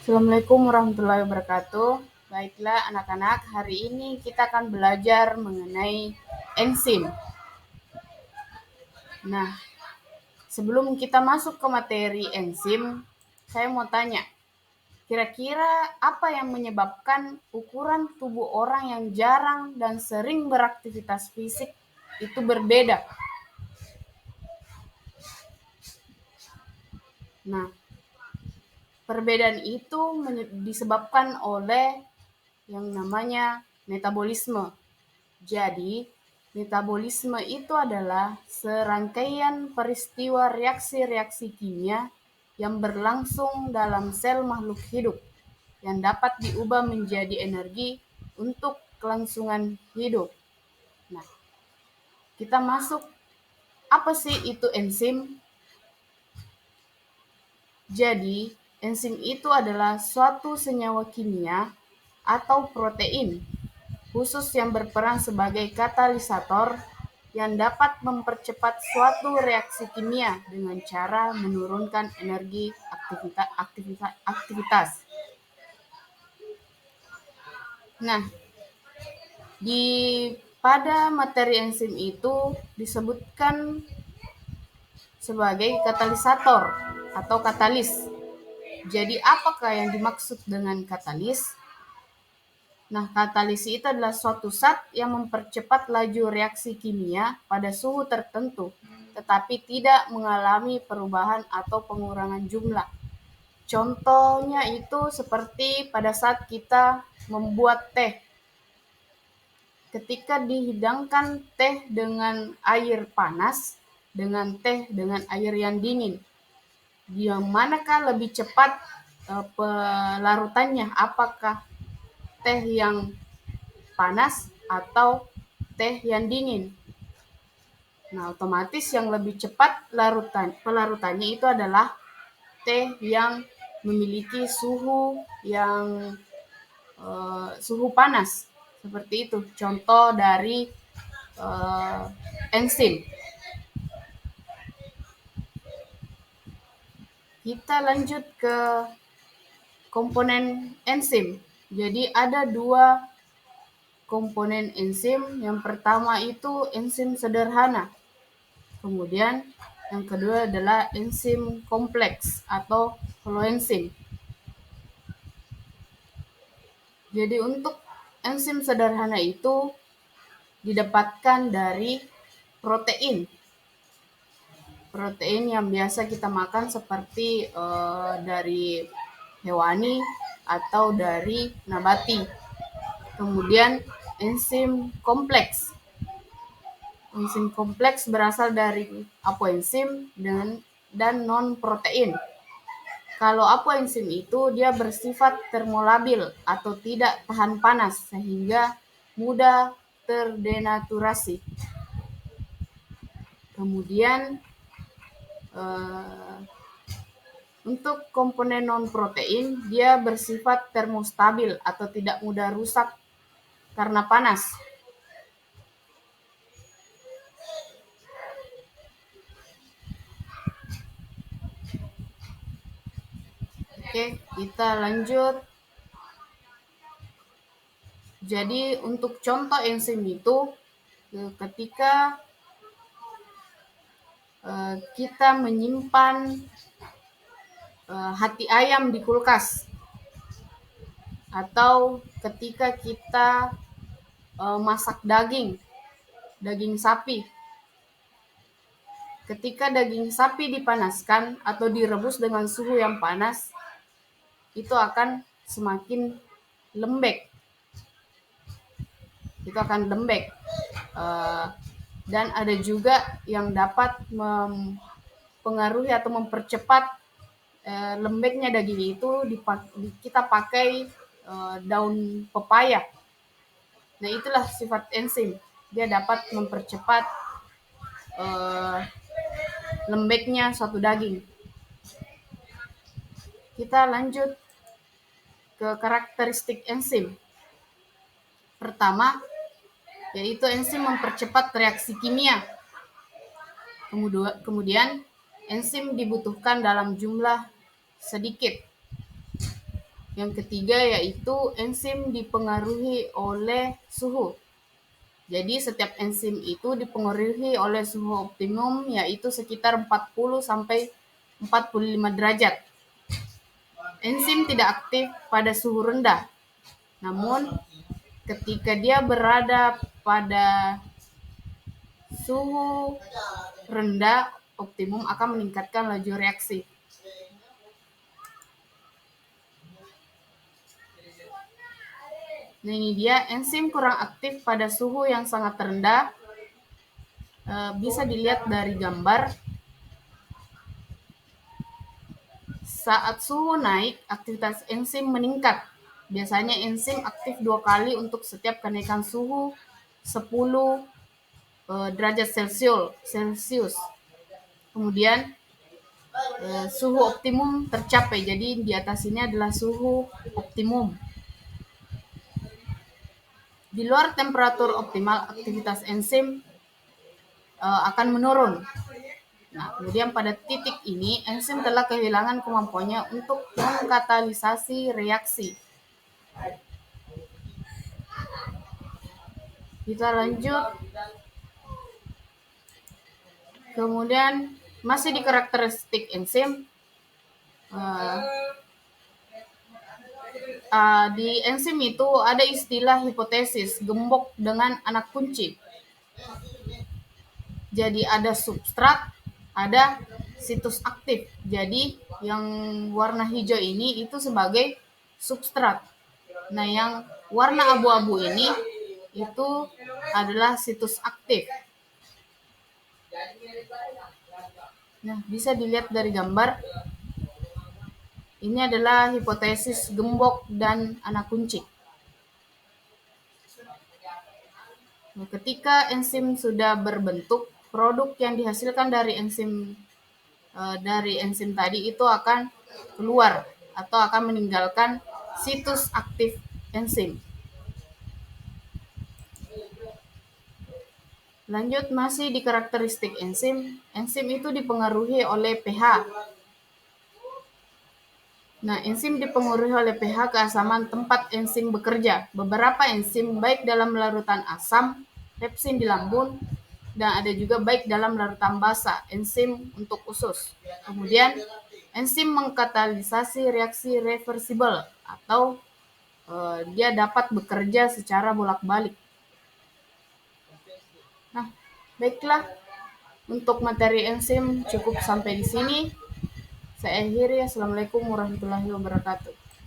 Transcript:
Assalamualaikum warahmatullahi wabarakatuh. Baiklah anak-anak, hari ini kita akan belajar mengenai enzim. Nah, sebelum kita masuk ke materi enzim, saya mau tanya, kira-kira apa yang menyebabkan ukuran tubuh orang yang jarang dan sering beraktivitas fisik itu berbeda? Nah, perbedaan itu disebabkan oleh yang namanya metabolisme. Jadi, metabolisme itu adalah serangkaian peristiwa reaksi-reaksi kimia yang berlangsung dalam sel makhluk hidup yang dapat diubah menjadi energi untuk kelangsungan hidup. Nah, kita masuk, apa sih itu enzim? Jadi, enzim itu adalah suatu senyawa kimia atau protein khusus yang berperan sebagai katalisator yang dapat mempercepat suatu reaksi kimia dengan cara menurunkan energi aktivitas. Nah, pada materi enzim itu disebutkan sebagai katalisator atau katalis. Jadi apakah yang dimaksud dengan katalis? Nah, katalis itu adalah suatu zat yang mempercepat laju reaksi kimia pada suhu tertentu, tetapi tidak mengalami perubahan atau pengurangan jumlah. Contohnya itu seperti pada saat kita membuat teh. Ketika dihidangkan teh dengan air panas, dengan teh dengan air yang dingin, yang manakah lebih cepat pelarutannya? Apakah teh yang panas atau teh yang dingin? Nah, otomatis yang lebih cepat pelarutannya itu adalah teh yang memiliki suhu panas. Seperti itu contoh dari enzim. Kita lanjut ke komponen enzim. Jadi ada dua komponen enzim. Yang pertama itu enzim sederhana. Kemudian yang kedua adalah enzim kompleks atau holoenzim. Jadi untuk enzim sederhana itu didapatkan dari protein. Protein yang biasa kita makan seperti dari hewani atau dari nabati. Kemudian enzim kompleks. Enzim kompleks berasal dari apoenzim dan non-protein. Kalau apoenzim itu dia bersifat termolabil atau tidak tahan panas sehingga mudah terdenaturasi. Kemudian untuk komponen non-protein dia bersifat termostabil atau tidak mudah rusak karena panas. Oke, kita lanjut. Jadi untuk contoh enzim itu ketika kita menyimpan hati ayam di kulkas, atau ketika kita masak daging sapi. Ketika daging sapi dipanaskan atau direbus dengan suhu yang panas, itu akan semakin lembek. Dan ada juga yang dapat mempengaruhi atau mempercepat lembeknya daging itu. Kita pakai daun pepaya. Nah, itulah sifat enzim. Dia dapat mempercepat lembeknya suatu daging. Kita lanjut ke karakteristik enzim. Pertama, yaitu enzim mempercepat reaksi kimia. Kemudian, enzim dibutuhkan dalam jumlah sedikit. Yang ketiga yaitu enzim dipengaruhi oleh suhu. Jadi setiap enzim itu dipengaruhi oleh suhu optimum yaitu sekitar 40 sampai 45 derajat. Enzim tidak aktif pada suhu rendah. Namun ketika dia berada pada suhu rendah, optimum akan meningkatkan laju reaksi. Nah, ini dia enzim kurang aktif pada suhu yang sangat rendah. Bisa dilihat dari gambar. Saat suhu naik, aktivitas enzim meningkat. Biasanya enzim aktif 2 kali untuk setiap kenaikan suhu 10 derajat Celcius. Kemudian suhu optimum tercapai. Jadi di atas ini adalah suhu optimum. Di luar temperatur optimal, aktivitas enzim akan menurun. Nah, kemudian pada titik ini, enzim telah kehilangan kemampuannya untuk mengkatalisasi reaksi. Kita lanjut. Kemudian masih di karakteristik enzim. Di enzim itu ada istilah hipotesis gembok dengan anak kunci. Jadi ada substrat, ada situs aktif. Jadi yang warna hijau ini itu sebagai substrat. Nah, yang warna abu-abu ini itu adalah situs aktif. Nah, bisa dilihat dari gambar. Ini adalah hipotesis gembok dan anak kunci. Nah, ketika enzim sudah berbentuk, produk yang dihasilkan dari enzim tadi itu akan keluar atau akan meninggalkan situs aktif enzim. Lanjut, masih di karakteristik enzim. Enzim itu dipengaruhi oleh pH. Nah, enzim dipengaruhi oleh pH keasaman tempat enzim bekerja. Beberapa enzim baik dalam larutan asam, pepsin di lambung, dan ada juga baik dalam larutan basa, enzim untuk usus. Kemudian, enzim mengkatalisasi reaksi reversibel atau dia dapat bekerja secara bolak-balik. Nah, baiklah, untuk materi enzim cukup sampai di sini. Saya akhiri. Assalamualaikum warahmatullahi wabarakatuh.